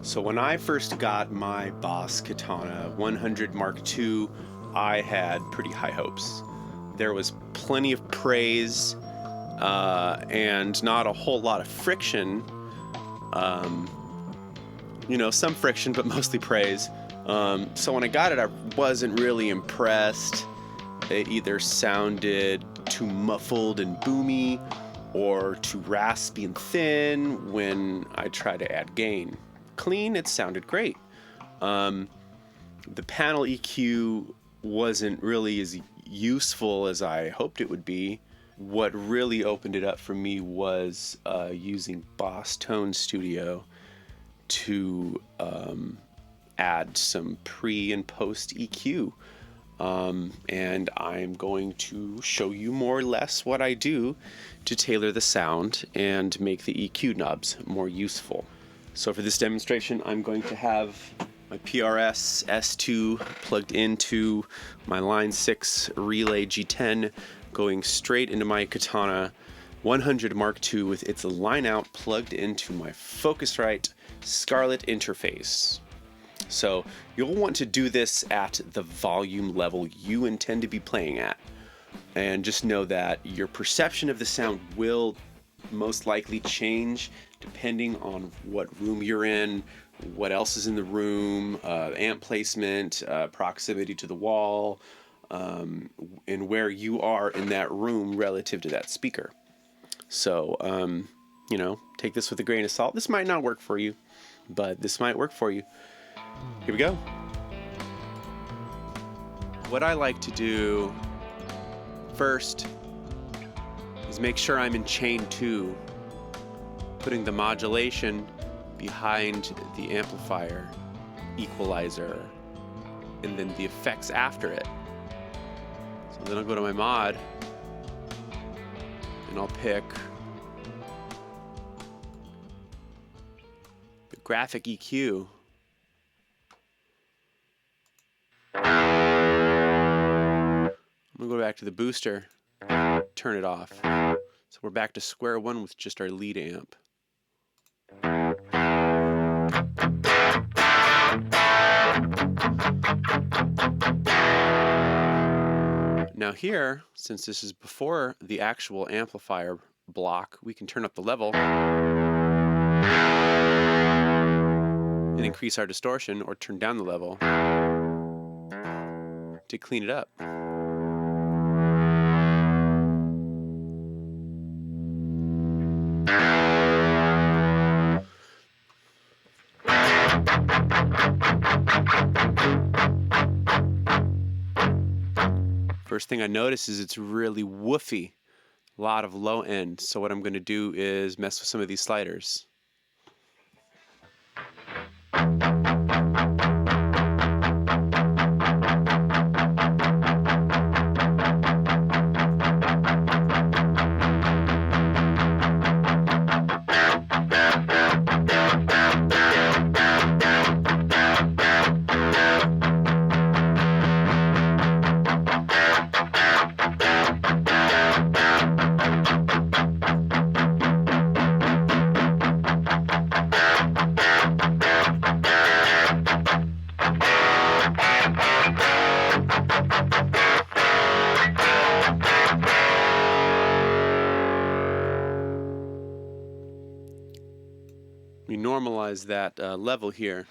So when I first got my Boss Katana 100 Mark II, I had pretty high hopes. There was plenty of praise and not a whole lot of friction. Some friction, but mostly praise. So when I got it, I wasn't really impressed. It either sounded too muffled and boomy or too raspy and thin when I tried to add gain. Clean, it sounded great. The panel EQ wasn't really as useful as I hoped it would be. What really opened it up for me was using Boss Tone Studio to add some pre and post EQ. And I'm going to show you more or less what I do to tailor the sound and make the EQ knobs more useful. So for this demonstration, I'm going to have my PRS S2 plugged into my Line 6 Relay G10, going straight into my Katana 100 Mark II with its line out plugged into my Focusrite Scarlett interface. So you'll want to do this at the volume level you intend to be playing at. And just know that your perception of the sound will most likely change depending on what room you're in, what else is in the room, amp placement, proximity to the wall, and where you are in that room relative to that speaker. So, take this with a grain of salt. This might not work for you, but this might work for you. Here we go. What I like to do first is make sure I'm in chain 2, putting the modulation behind the amplifier, equalizer, and then the effects after it. So then I'll go to my mod and I'll pick the graphic EQ. I'm gonna go back to the booster, turn it off. So we're back to square one with just our lead amp. Now here, since this is before the actual amplifier block, we can turn up the level and increase our distortion, or turn down the level to clean it up. First thing I notice is it's really woofy, a lot of low end. So what I'm going to do is mess with some of these sliders. We normalize that level here.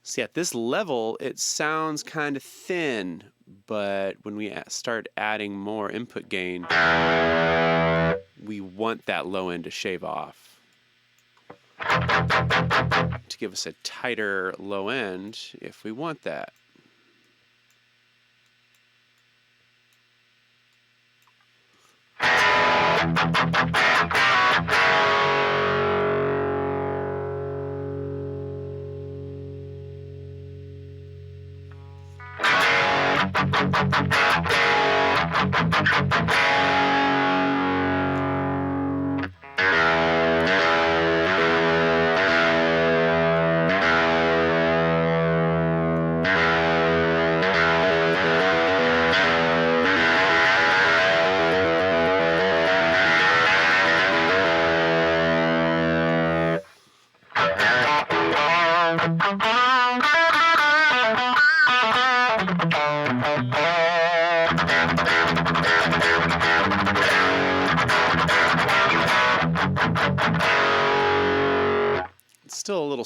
See, at this level, it sounds kind of thin, but when we start adding more input gain, we want that low end to shave off to give us a tighter low end if we want that.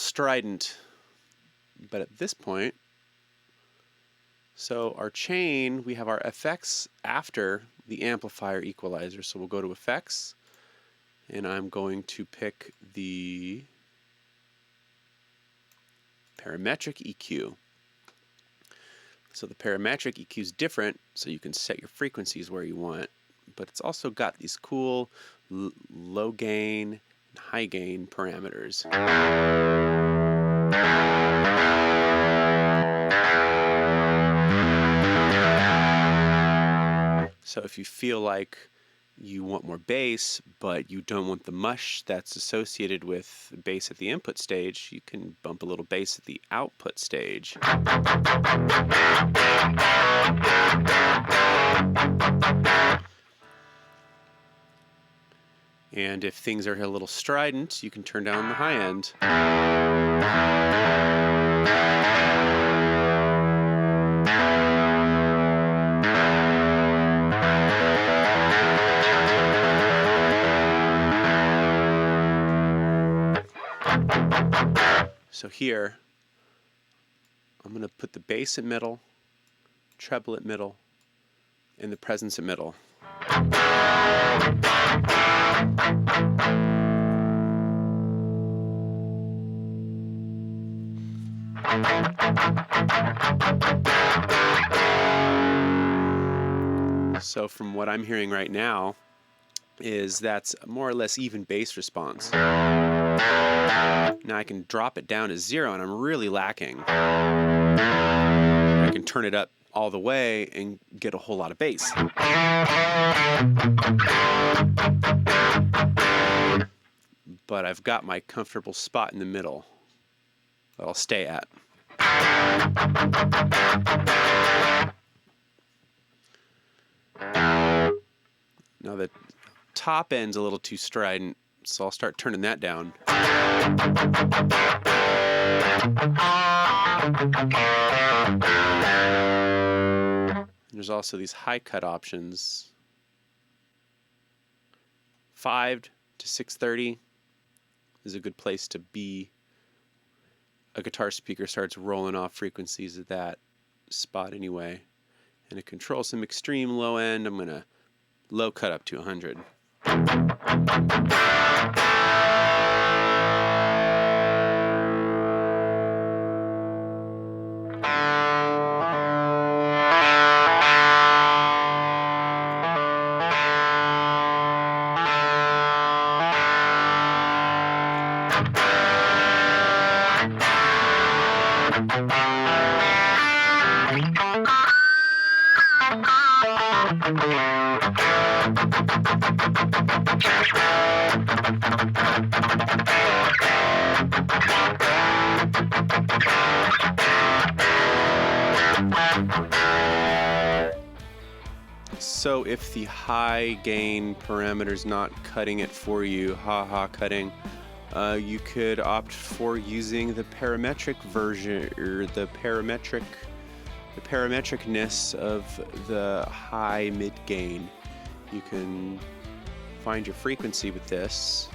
strident. But at this point, so our chain, we have our effects after the amplifier equalizer. So we'll go to effects, and I'm going to pick the parametric EQ. So the parametric EQ is different, so you can set your frequencies where you want, but it's also got these cool low gain and high gain parameters. So if you feel like you want more bass, but you don't want the mush that's associated with bass at the input stage, you can bump a little bass at the output stage. And if things are a little strident, you can turn down the high end. So here, I'm going to put the bass at middle, treble at middle, and the presence at middle. So from what I'm hearing right now, is that's more or less even bass response. Now I can drop it down to 0 and I'm really lacking. I can turn it up all the way and get a whole lot of bass. But I've got my comfortable spot in the middle that I'll stay at. Now the top end's a little too strident, so I'll start turning that down. There's also these high cut options. 5 to 630 is a good place to be. A guitar speaker starts rolling off frequencies at that spot anyway. And to control some extreme low end, I'm going to low cut up to 100. So if the high gain parameter's not cutting it for you, cutting, you could opt for using the parametric version, or the parametricness of the high mid gain. You can find your frequency with this,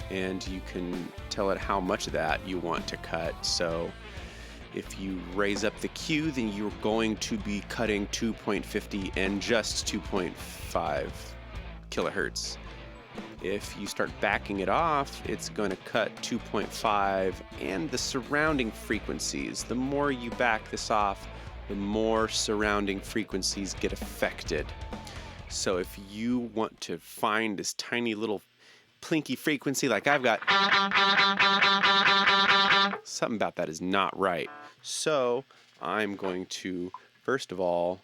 and you can tell it how much of that you want to cut. So if you raise up the Q, then you're going to be cutting 2.50 and just 2.5 kilohertz. If you start backing it off, it's going to cut 2.5 and the surrounding frequencies. The more you back this off, the more surrounding frequencies get affected. So if you want to find this tiny little plinky frequency like I've got, something about that is not right. So I'm going to, first of all,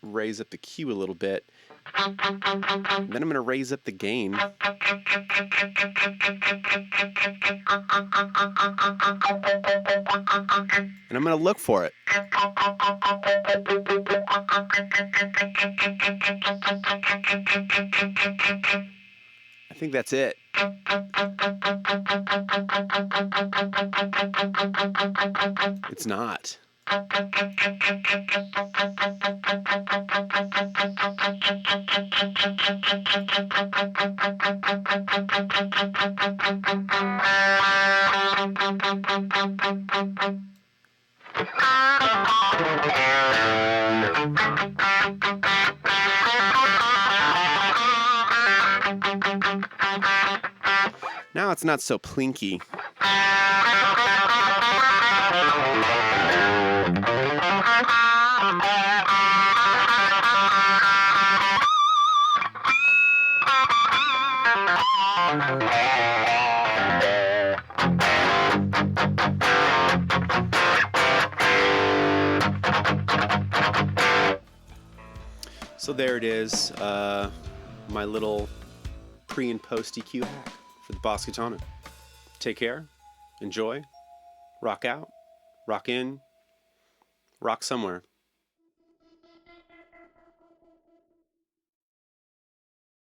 raise up the Q a little bit. Then I'm going to raise up the gain. And I'm going to look for it. I think that's it. It's not. Now it's not so plinky. So there it is, my little pre and post EQ hack for the Boss Katana. Take care, enjoy, rock out, rock in, rock somewhere.